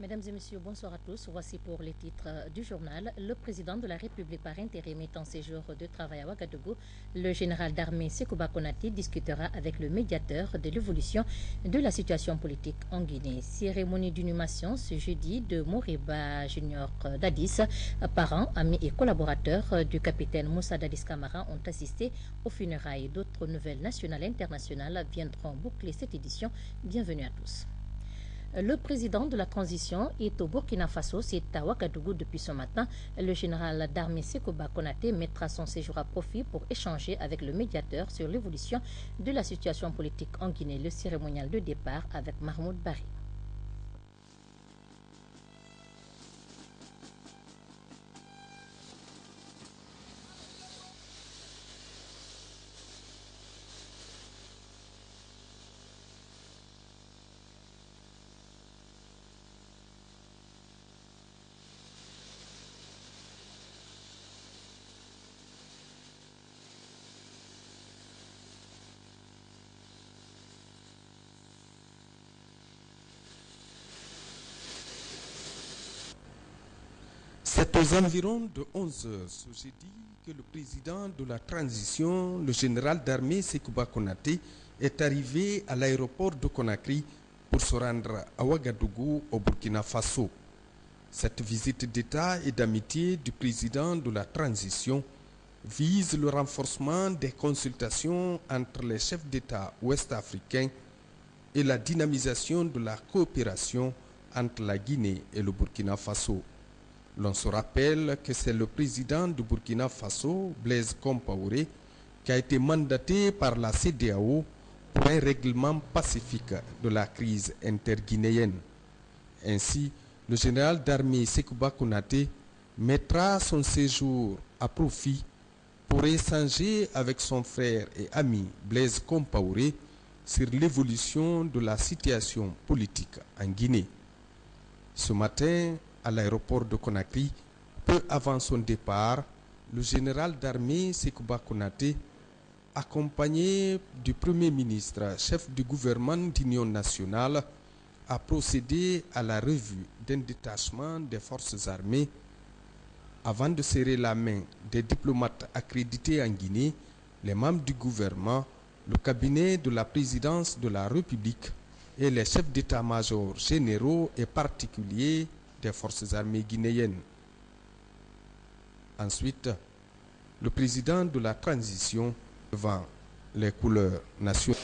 Mesdames et messieurs, bonsoir à tous. Voici pour les titres du journal. Le président de la République par intérim est en séjour de travail à Ouagadougou. Le général d'armée Sekouba Konati discutera avec le médiateur de l'évolution de la situation politique en Guinée. Cérémonie d'inhumation ce jeudi de Moriba Junior Dadis. Parents, amis et collaborateurs du capitaine Moussa Dadis Camara ont assisté aux funérailles. D'autres nouvelles nationales et internationales viendront boucler cette édition. Bienvenue à tous. Le président de la transition est au Burkina Faso, c'est à Ouagadougou depuis ce matin. Le général d'armée Sekouba Konaté mettra son séjour à profit pour échanger avec le médiateur sur l'évolution de la situation politique en Guinée. Le cérémonial de départ avec Mahmoud Bari. C'est aux environs de 11 heures ce jeudi que le président de la transition, le général d'armée Sekouba Konaté, est arrivé à l'aéroport de Conakry pour se rendre à Ouagadougou au Burkina Faso. Cette visite d'État et d'amitié du président de la transition vise le renforcement des consultations entre les chefs d'État ouest-africains et la dynamisation de la coopération entre la Guinée et le Burkina Faso. L'on se rappelle que c'est le président du Burkina Faso, Blaise Compaoré, qui a été mandaté par la CEDEAO pour un règlement pacifique de la crise interguinéenne. Ainsi, le général d'armée Sekouba Konaté mettra son séjour à profit pour échanger avec son frère et ami Blaise Compaoré sur l'évolution de la situation politique en Guinée. Ce matin, à l'aéroport de Conakry, peu avant son départ, le général d'armée Sekouba Konaté, accompagné du Premier ministre, chef du gouvernement d'union nationale, a procédé à la revue d'un détachement des forces armées avant de serrer la main des diplomates accrédités en Guinée, les membres du gouvernement, le cabinet de la présidence de la République et les chefs d'état-major généraux et particuliers des forces armées guinéennes. Ensuite, le président de la transition devant les couleurs nationales.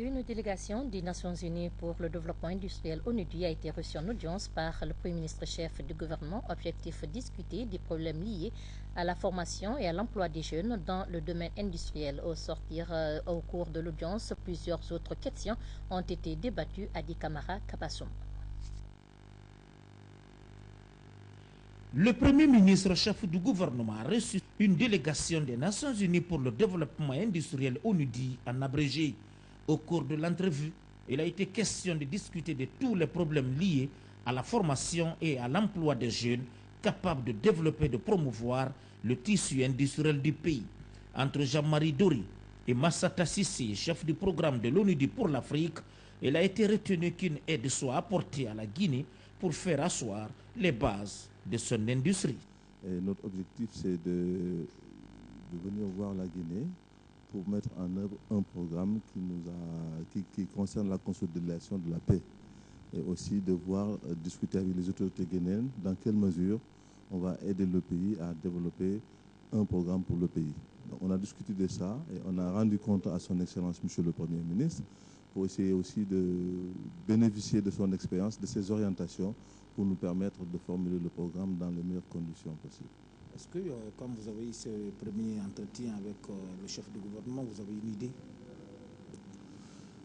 Une délégation des Nations Unies pour le développement industriel ONUDI a été reçue en audience par le Premier ministre-chef du gouvernement. Objectif discuter des problèmes liés à la formation et à l'emploi des jeunes dans le domaine industriel. Au cours de l'audience, plusieurs autres questions ont été débattues à Dikamara Kabassoum. Le Premier ministre-chef du gouvernement a reçu une délégation des Nations Unies pour le développement industriel ONUDI en abrégé. Au cours de l'entrevue, il a été question de discuter de tous les problèmes liés à la formation et à l'emploi des jeunes capables de développer et de promouvoir le tissu industriel du pays. Entre Jean-Marie Dori et Massata Sissi, chef du programme de l'ONUDI pour l'Afrique, il a été retenu qu'une aide soit apportée à la Guinée pour faire asseoir les bases de son industrie. Et notre objectif, c'est de venir voir la Guinée pour mettre en œuvre un programme qui concerne la consolidation de la paix. Et aussi de discuter avec les autorités guinéennes dans quelle mesure on va aider le pays à développer un programme pour le pays. Donc on a discuté de ça et on a rendu compte à son Excellence Monsieur le Premier ministre pour essayer aussi de bénéficier de son expérience, de ses orientations pour nous permettre de formuler le programme dans les meilleures conditions possibles. Est-ce que, comme vous avez eu ce premier entretien avec le chef du gouvernement, vous avez une idée?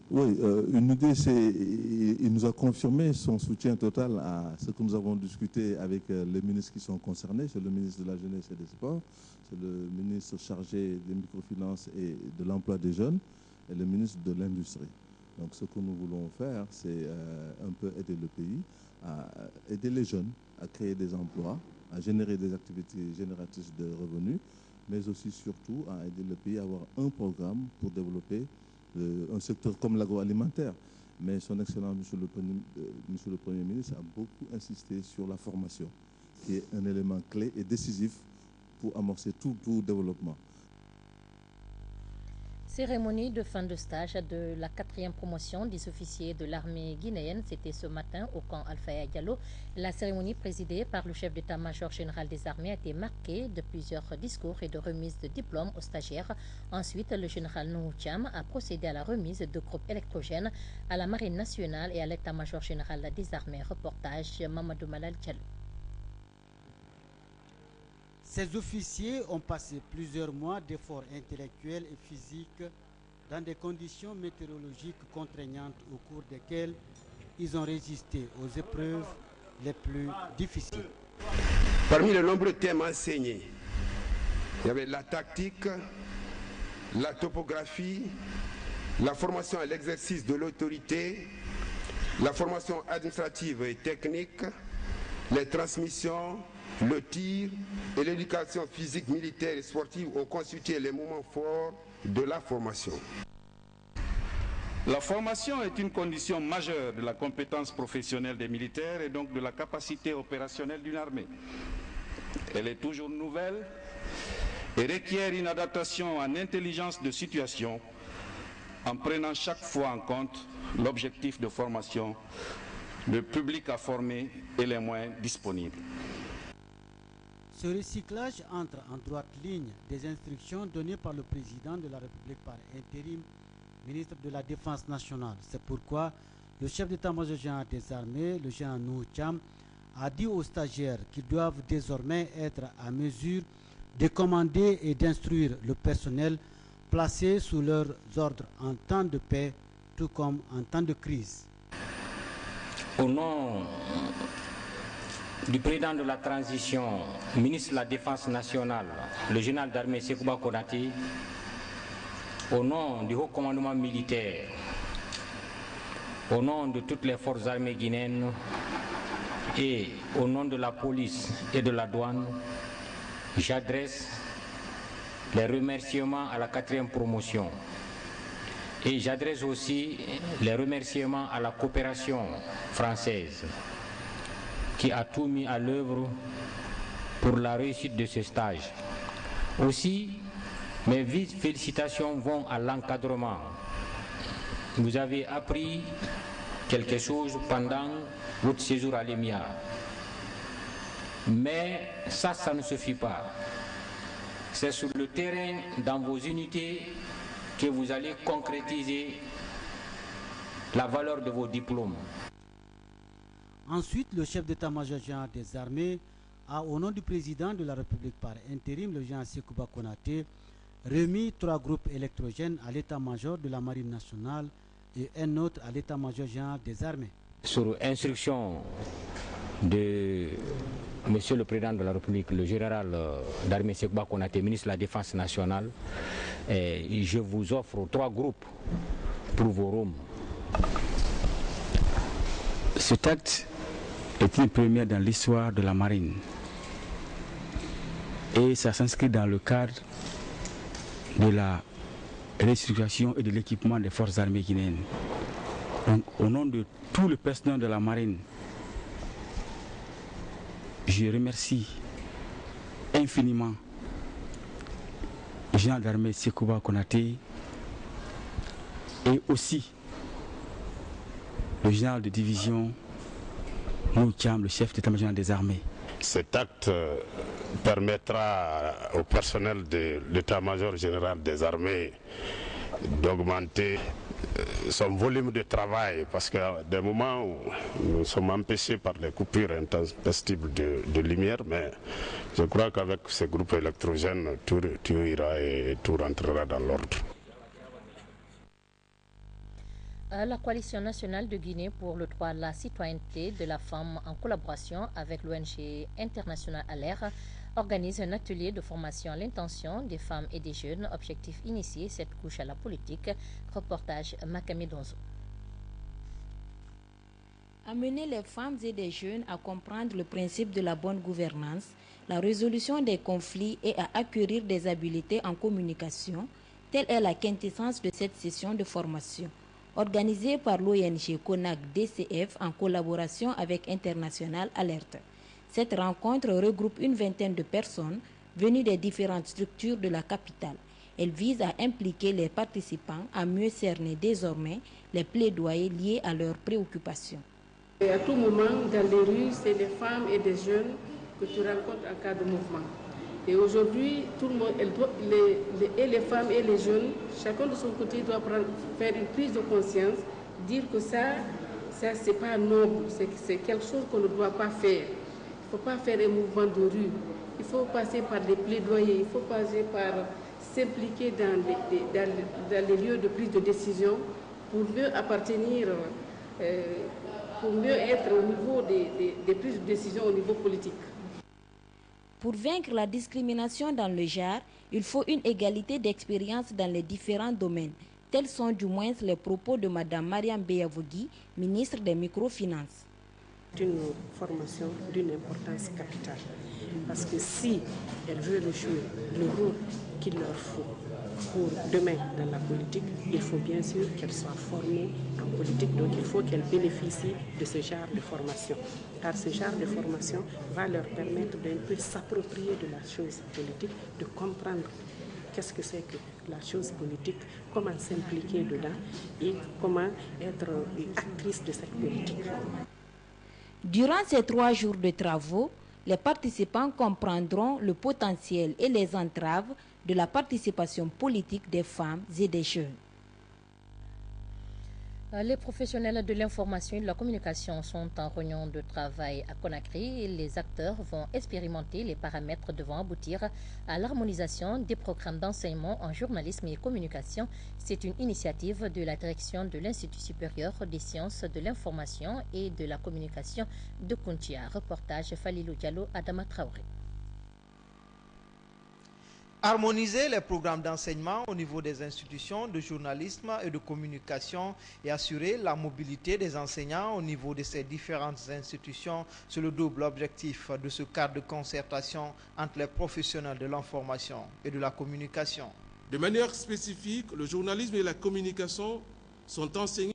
Oui, une idée, il nous a confirmé son soutien total à ce que nous avons discuté avec les ministres qui sont concernés. C'est le ministre de la Jeunesse et des Sports, c'est le ministre chargé des microfinances et de l'emploi des jeunes et le ministre de l'Industrie. Donc ce que nous voulons faire, c'est un peu aider le pays, à aider les jeunes à créer des emplois, à générer des activités génératrices de revenus, mais aussi surtout à aider le pays à avoir un programme pour développer un secteur comme l'agroalimentaire. Mais son Excellence, Monsieur le Premier ministre, a beaucoup insisté sur la formation, qui est un élément clé et décisif pour amorcer tout développement. Cérémonie de fin de stage de la 4e promotion des officiers de l'armée guinéenne. C'était ce matin au camp Alpha Diallo. La cérémonie présidée par le chef d'état-major général des armées a été marquée de plusieurs discours et de remise de diplômes aux stagiaires. Ensuite, le général Nuhu Thiam a procédé à la remise de groupes électrogènes à la marine nationale et à l'état-major général des armées. Reportage Mamadou Malal Diallo. Ces officiers ont passé plusieurs mois d'efforts intellectuels et physiques dans des conditions météorologiques contraignantes au cours desquelles ils ont résisté aux épreuves les plus difficiles. Parmi les nombreux thèmes enseignés, il y avait la tactique, la topographie, la formation à l'exercice de l'autorité, la formation administrative et technique, les transmissions, le tir et l'éducation physique, militaire et sportive ont constitué les moments forts de la formation. La formation est une condition majeure de la compétence professionnelle des militaires et donc de la capacité opérationnelle d'une armée. Elle est toujours nouvelle et requiert une adaptation en intelligence de situation en prenant chaque fois en compte l'objectif de formation, le public à former et les moyens disponibles. Ce recyclage entre en droite ligne des instructions données par le président de la République par intérim, ministre de la Défense nationale. C'est pourquoi le chef d'état-major général des armées, le général Nuhu Thiam, a dit aux stagiaires qu'ils doivent désormais être à mesure de commander et d'instruire le personnel placé sous leurs ordres en temps de paix, tout comme en temps de crise. Au nom du président de la transition, ministre de la Défense nationale, le général d'armée Sekouba Konaté, au nom du haut commandement militaire, au nom de toutes les forces armées guinéennes et au nom de la police et de la douane, j'adresse les remerciements à la 4e promotion et j'adresse aussi les remerciements à la coopération française qui a tout mis à l'œuvre pour la réussite de ce stage. Aussi, mes félicitations vont à l'encadrement. Vous avez appris quelque chose pendant votre séjour à l'EMIA. Mais ça ne suffit pas. C'est sur le terrain, dans vos unités, que vous allez concrétiser la valeur de vos diplômes. Ensuite, le chef d'état-major général des armées a, au nom du président de la République par intérim, le général Sekouba Konaté, remis 3 groupes électrogènes à l'état-major de la Marine nationale et un autre à l'état-major général des armées. Sur instruction de Monsieur le Président de la République, le général d'armée Sekouba Konaté, ministre de la Défense nationale, je vous offre 3 groupes pour vos rômes. Cet acte est une première dans l'histoire de la marine et ça s'inscrit dans le cadre de la restructuration et de l'équipement des forces armées guinéennes. Donc, au nom de tout le personnel de la marine, je remercie infiniment le général d'armée Sekouba Konaté et aussi le général de division Moukam, le chef d'état-major des armées. Cet acte permettra au personnel de l'état-major général des armées d'augmenter son volume de travail parce qu'à des moments où nous sommes empêchés par les coupures intempestives de lumière, mais je crois qu'avec ces groupes électrogènes, tout ira et tout rentrera dans l'ordre. La Coalition nationale de Guinée pour le droit à la citoyenneté de la femme, en collaboration avec l'ONG internationale ALER, organise un atelier de formation à l'intention des femmes et des jeunes. Objectif initié, cette couche à la politique. Reportage Makami Donzo. Amener les femmes et les jeunes à comprendre le principe de la bonne gouvernance, la résolution des conflits et à acquérir des habiletés en communication, telle est la quintessence de cette session de formation. Organisée par l'ONG CONAC DCF en collaboration avec International Alert. Cette rencontre regroupe une vingtaine de personnes venues des différentes structures de la capitale. Elle vise à impliquer les participants à mieux cerner désormais les plaidoyers liés à leurs préoccupations. Et à tout moment, dans les rues, c'est des femmes et des jeunes que tu rencontres en cas de mouvement. Et aujourd'hui, tout le monde, les femmes et les jeunes, chacun de son côté doit faire une prise de conscience, dire que ça c'est pas noble, c'est quelque chose qu'on ne doit pas faire. Il ne faut pas faire un mouvement de rue. Il faut passer par des plaidoyers, il faut passer par s'impliquer dans les lieux de prise de décision pour mieux appartenir, pour mieux être au niveau des prises de décision au niveau politique. Pour vaincre la discrimination dans le genre, il faut une égalité d'expérience dans les différents domaines. Tels sont du moins les propos de Mme Mariam Beyavogui, ministre des Microfinances. C'est une formation d'une importance capitale. Parce que si elles veulent jouer le rôle qu'il leur faut pour demain dans la politique, il faut bien sûr qu'elles soient formées en politique. Donc il faut qu'elles bénéficient de ce genre de formation. Car ce genre de formation va leur permettre d'un peu s'approprier de la chose politique, de comprendre qu'est-ce que c'est que la chose politique, comment s'impliquer dedans et comment être actrice de cette politique. Durant ces 3 jours de travaux, les participants comprendront le potentiel et les entraves de la participation politique des femmes et des jeunes. Les professionnels de l'information et de la communication sont en réunion de travail à Conakry. Les acteurs vont expérimenter les paramètres devant aboutir à l'harmonisation des programmes d'enseignement en journalisme et communication. C'est une initiative de la direction de l'Institut supérieur des sciences de l'information et de la communication de Kountia. Reportage Falilou Diallo, Adama Traoré. Harmoniser les programmes d'enseignement au niveau des institutions de journalisme et de communication et assurer la mobilité des enseignants au niveau de ces différentes institutions, c'est le double objectif de ce cadre de concertation entre les professionnels de l'information et de la communication. De manière spécifique, le journalisme et la communication sont enseignés